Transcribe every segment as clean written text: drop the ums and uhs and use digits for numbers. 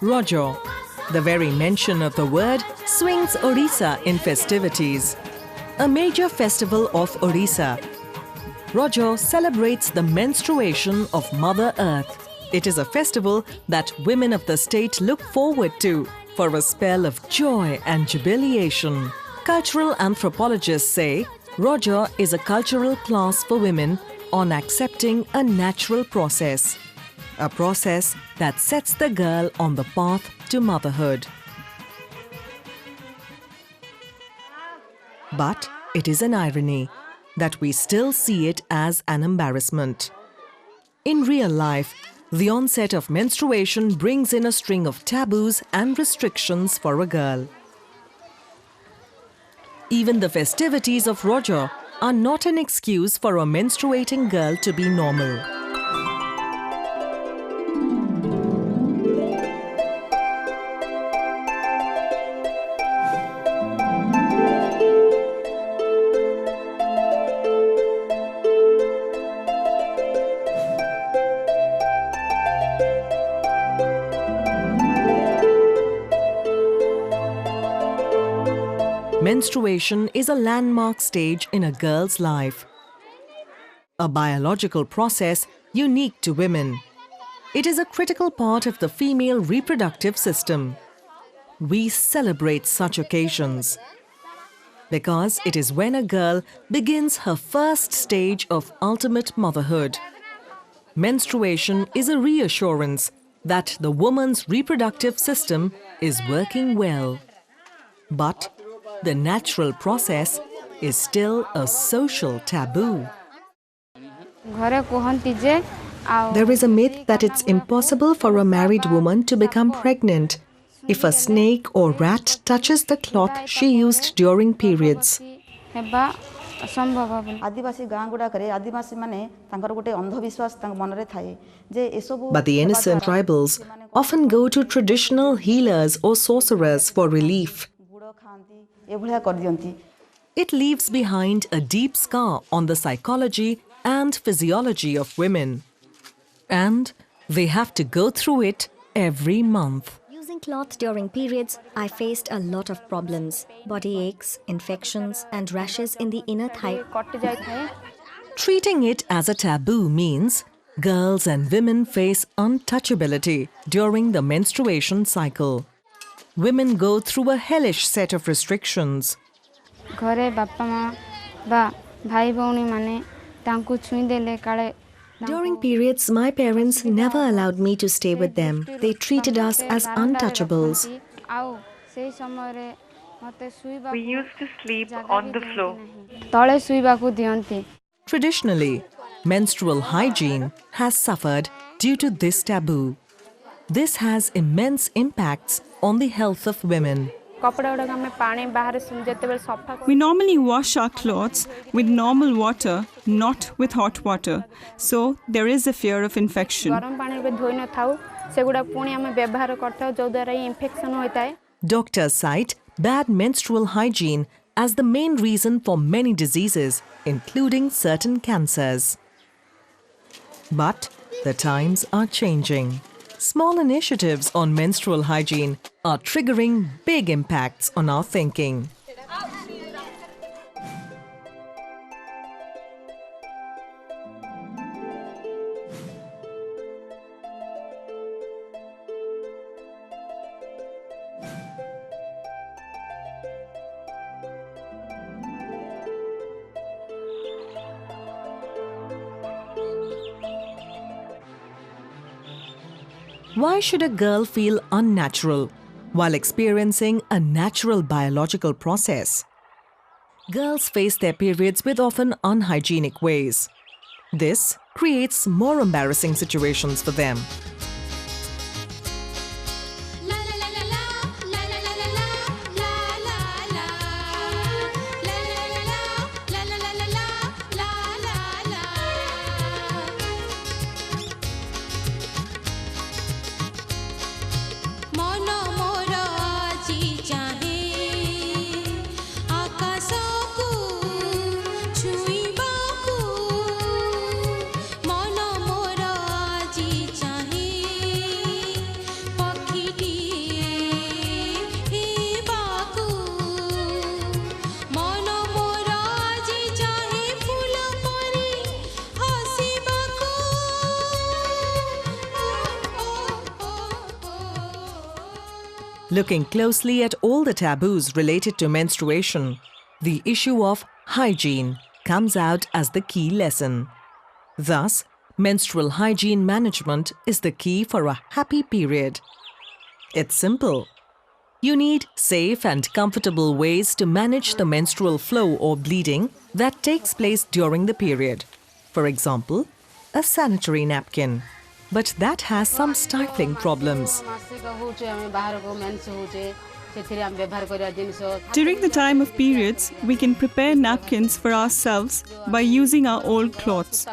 Raja. The very mention of the word swings Odisha in festivities. A major festival of Odisha. Raja celebrates the menstruation of Mother Earth. It is a festival that women of the state look forward to for a spell of joy and jubilation. Cultural anthropologists say Raja is a cultural class for women on accepting a natural process. A process that sets the girl on the path to motherhood. But it is an irony that we still see it as an embarrassment. In real life, the onset of menstruation brings in a string of taboos and restrictions for a girl. Even the festivities of Raja are not an excuse for a menstruating girl to be normal. Menstruation is a landmark stage in a girl's life. A biological process unique to women. It is a critical part of the female reproductive system. We celebrate such occasions because it is when a girl begins her first stage of ultimate motherhood. Menstruation is a reassurance that the woman's reproductive system is working well. But the natural process is still a social taboo. There is a myth that it's impossible for a married woman to become pregnant if a snake or rat touches the cloth she used during periods. But the innocent tribals often go to traditional healers or sorcerers for relief. It leaves behind a deep scar on the psychology and physiology of women. And they have to go through it every month. Using cloth during periods, I faced a lot of problems. Body aches, infections and rashes in the inner thigh. Treating it as a taboo means girls and women face untouchability during the menstruation cycle. Women go through a hellish set of restrictions. During periods, my parents never allowed me to stay with them. They treated us as untouchables. We used to sleep on the floor. Traditionally, menstrual hygiene has suffered due to this taboo. This has immense impacts on the health of women. We normally wash our clothes with normal water, not with hot water. So there is a fear of infection. Doctors cite bad menstrual hygiene as the main reason for many diseases, including certain cancers. But the times are changing. Small initiatives on menstrual hygiene are triggering big impacts on our thinking. Why should a girl feel unnatural while experiencing a natural biological process? Girls face their periods with often unhygienic ways. This creates more embarrassing situations for them. छुईबाकू मन मोर जी चाहे Looking closely at all the taboos related to menstruation, the issue of hygiene comes out as the key lesson. Thus, menstrual hygiene management is the key for a happy period. It's simple. You need safe and comfortable ways to manage the menstrual flow or bleeding that takes place during the period. For example, a sanitary napkin. But that has some stifling problems. During the time of periods, we can prepare napkins for ourselves by using our old clothes.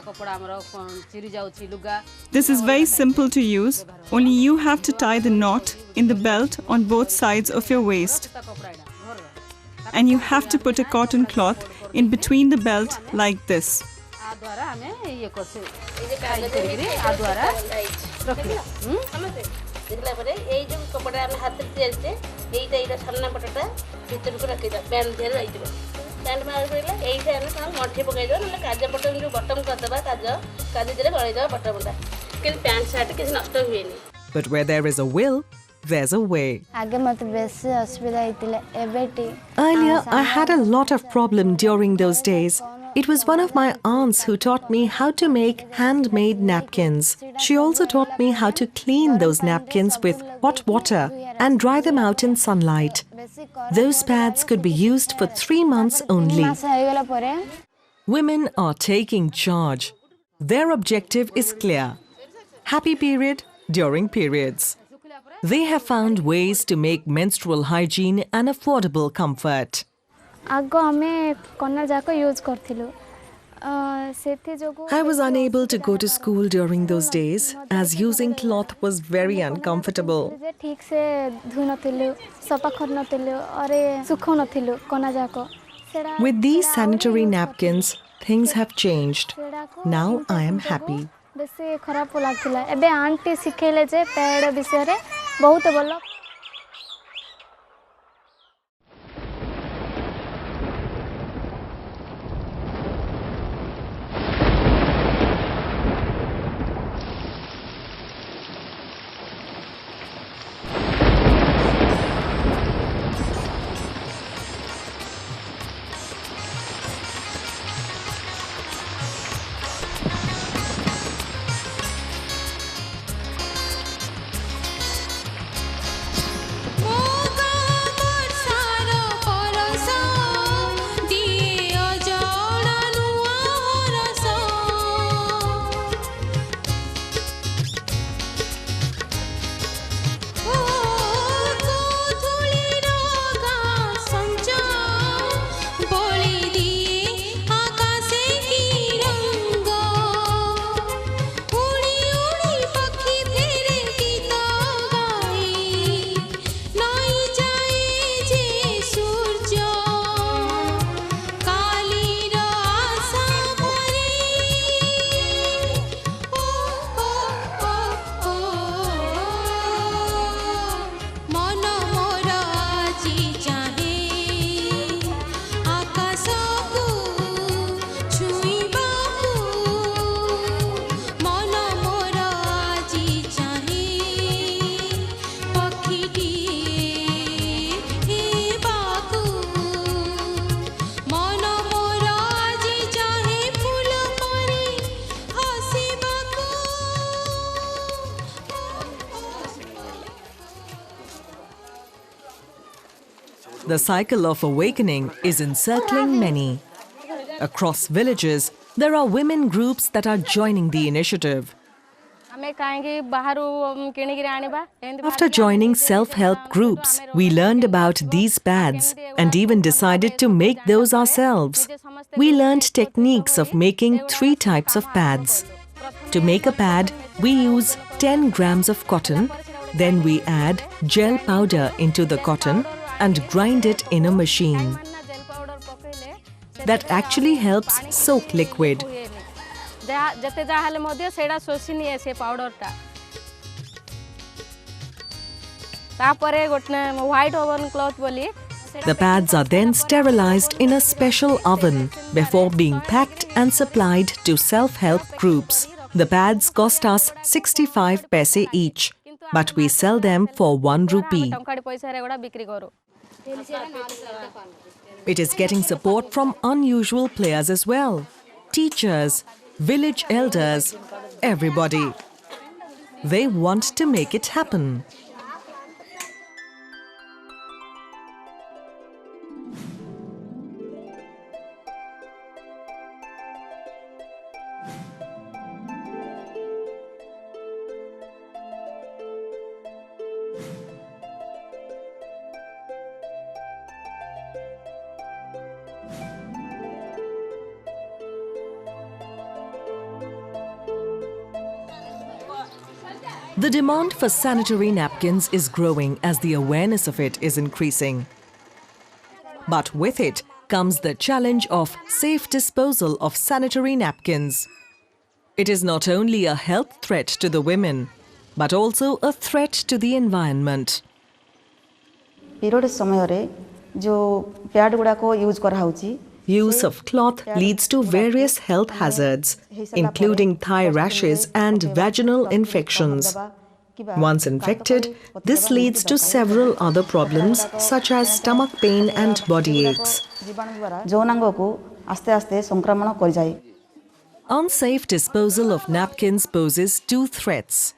This is very simple to use, only you have to tie the knot in the belt on both sides of your waist. And you have to put a cotton cloth in between the belt like this. But where there is a will, there's a way. Earlier, I had a lot of problem during those days. It was one of my aunts who taught me how to make handmade napkins. She also taught me how to clean those napkins with hot water and dry them out in sunlight. Those pads could be used for 3 months only. Women are taking charge. Their objective is clear. Happy period during periods. They have found ways to make menstrual hygiene an affordable comfort. I was unable to go to school during those days as using cloth was very uncomfortable. With these sanitary napkins, things have changed. Now I am happy. The cycle of awakening is encircling many. Across villages, there are women groups that are joining the initiative. After joining self-help groups, we learned about these pads and even decided to make those ourselves. We learned techniques of making 3 types of pads. To make a pad, we use 10 grams of cotton, then we add gel powder into the cotton and grind it in a machine. That actually helps soak liquid. The pads are then sterilized in a special oven before being packed and supplied to self-help groups. The pads cost us 65 paise each. but we sell them for 1 rupee. It is getting support from unusual players as well. Teachers, village elders, everybody. They want to make it happen. The demand for sanitary napkins is growing as the awareness of it is increasing. But with it comes the challenge of safe disposal of sanitary napkins. It is not only a health threat to the women, but also a threat to the environment. Period ସମୟରେ जो pad गुड़ाको use करा होची Use of cloth leads to various health hazards, including thigh rashes and vaginal infections. Once infected, this leads to several other problems such as stomach pain and body aches. ଯୌନାଙ୍ଗକୁ ଆସ୍ତେ ଆସ୍ତେ ସଂକ୍ରମଣ କରିଯାଏ. Unsafe disposal of napkins poses two threats.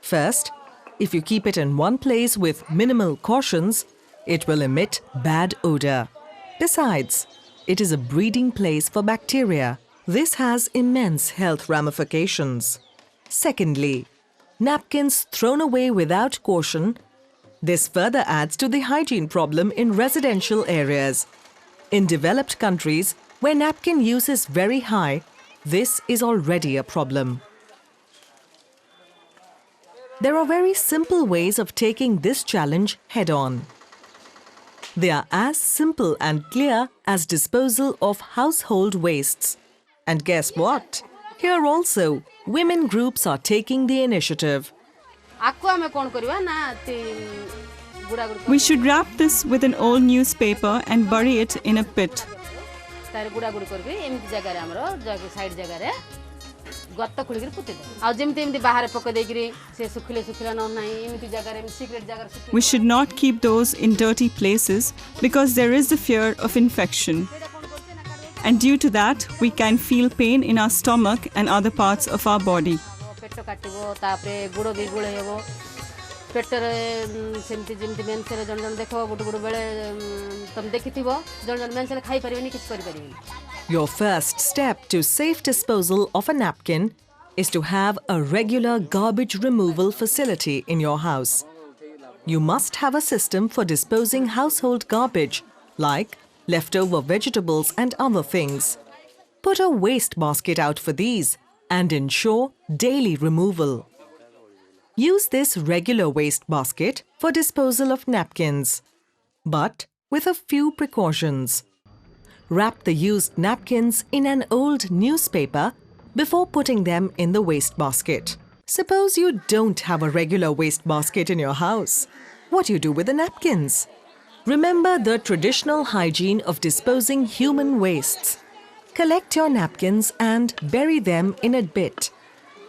First, if you keep it in one place with minimal cautions, it will emit bad odor. Besides, it is a breeding place for bacteria. This has immense health ramifications. Secondly, napkins thrown away without caution. This further adds to the hygiene problem in residential areas. In developed countries, where napkin use is very high, this is already a problem. There are very simple ways of taking this challenge head-on. They are as simple and clear as disposal of household wastes. And guess what? Here also, women groups are taking the initiative. We should wrap this with an old newspaper and bury it in a pit. We should not keep those in dirty places because there is the fear of infection. And due to that, we can feel pain in our stomach and other parts of our body. Your first step to safe disposal of a napkin is to have a regular garbage removal facility in your house. You must have a system for disposing household garbage like leftover vegetables and other things. Put a waste basket out for these and ensure daily removal. Use this regular waste basket for disposal of napkins, but with a few precautions. Wrap the used napkins in an old newspaper before putting them in the waste basket. Suppose you don't have a regular waste basket in your house. What do you do with the napkins? Remember the traditional hygiene of disposing human wastes. Collect your napkins and bury them in a bit,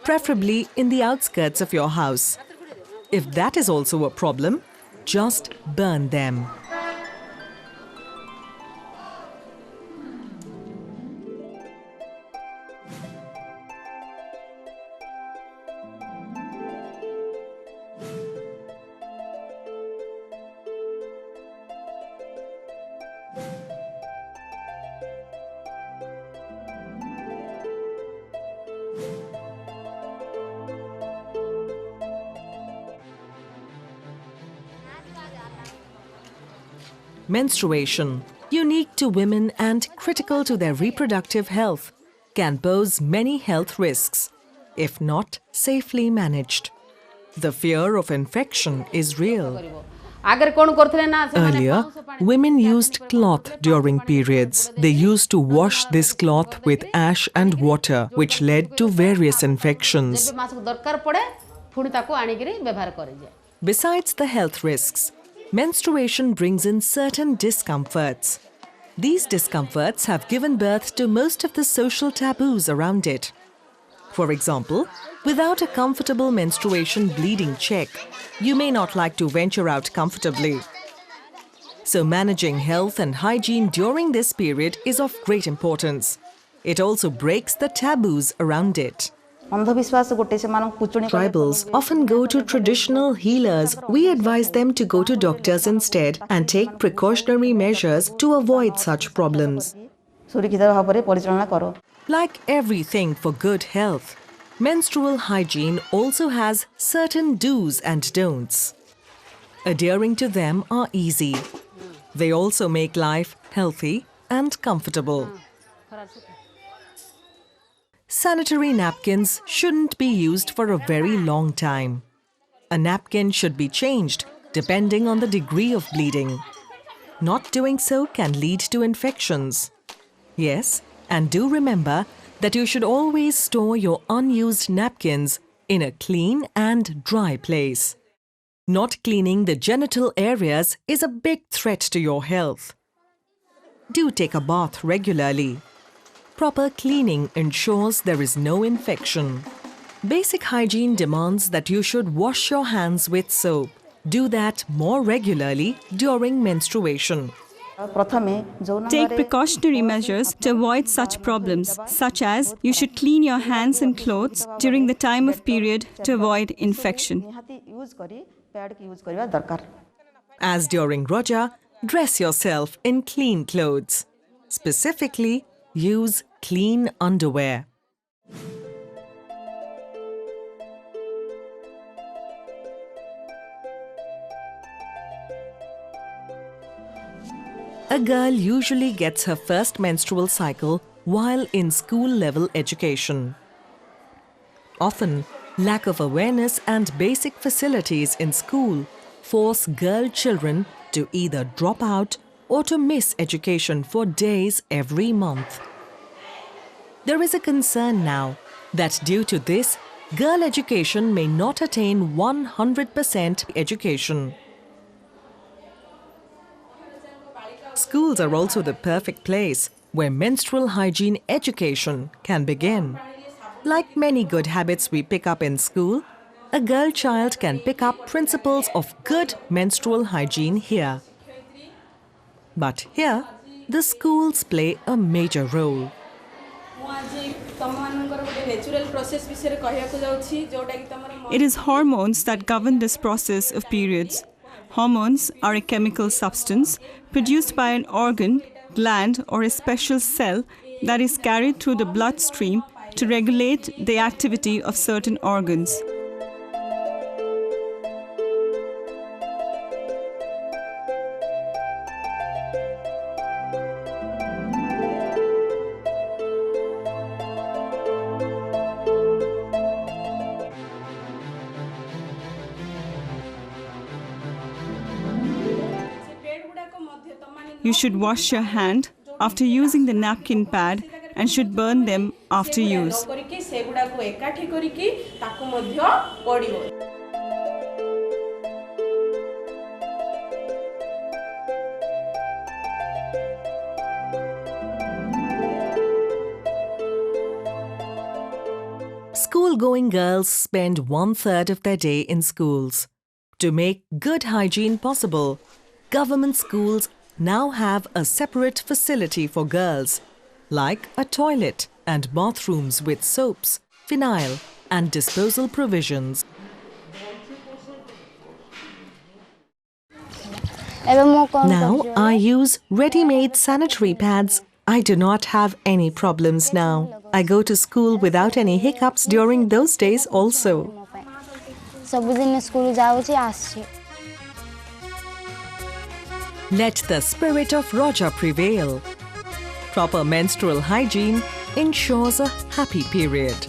preferably in the outskirts of your house. If that is also a problem, just burn them. Menstruation, unique to women and critical to their reproductive health, can pose many health risks, if not safely managed. The fear of infection is real. Earlier, women used cloth during periods. They used to wash this cloth with ash and water, which led to various infections. Besides the health risks, menstruation brings in certain discomforts. These discomforts have given birth to most of the social taboos around it. For example, without a comfortable menstruation bleeding check, you may not like to venture out comfortably. So managing health and hygiene during this period is of great importance. It also breaks the taboos around it. Tribals often go to traditional healers. We advise them to go to doctors instead and take precautionary measures to avoid such problems. Like everything for good health, menstrual hygiene also has certain do's and don'ts. Adhering to them are easy. They also make life healthy and comfortable. Sanitary napkins shouldn't be used for a very long time. A napkin should be changed depending on the degree of bleeding. Not doing so can lead to infections. Yes, and do remember that you should always store your unused napkins in a clean and dry place. Not cleaning the genital areas is a big threat to your health. Do take a bath regularly. Proper cleaning ensures there is no infection. Basic hygiene demands that you should wash your hands with soap. Do that more regularly during menstruation. Take precautionary measures to avoid such problems, such as you should clean your hands and clothes during the time of period to avoid infection. As during Raja, dress yourself in clean clothes. Specifically, use clean underwear. A girl usually gets her first menstrual cycle while in school-level education. Often, lack of awareness and basic facilities in school force girl children to either drop out or to miss education for days every month. There is a concern now that due to this, girl education may not attain 100% education. Schools are also the perfect place where menstrual hygiene education can begin. Like many good habits we pick up in school, a girl child can pick up principles of good menstrual hygiene here. But here, the schools play a major role. It is hormones that govern this process of periods. Hormones are a chemical substance produced by an organ, gland, or a special cell that is carried through the bloodstream to regulate the activity of certain organs. You should wash your hand after using the napkin pad and should burn them after use. School-going girls spend 1/3 of their day in schools. To make good hygiene possible, government schools now have a separate facility for girls, like a toilet and bathrooms with soaps, phenyl, and disposal provisions. Now I use ready-made sanitary pads. I do not have any problems now. I go to school without any hiccups during those days also. Let the spirit of Raja prevail. Proper menstrual hygiene ensures a happy period.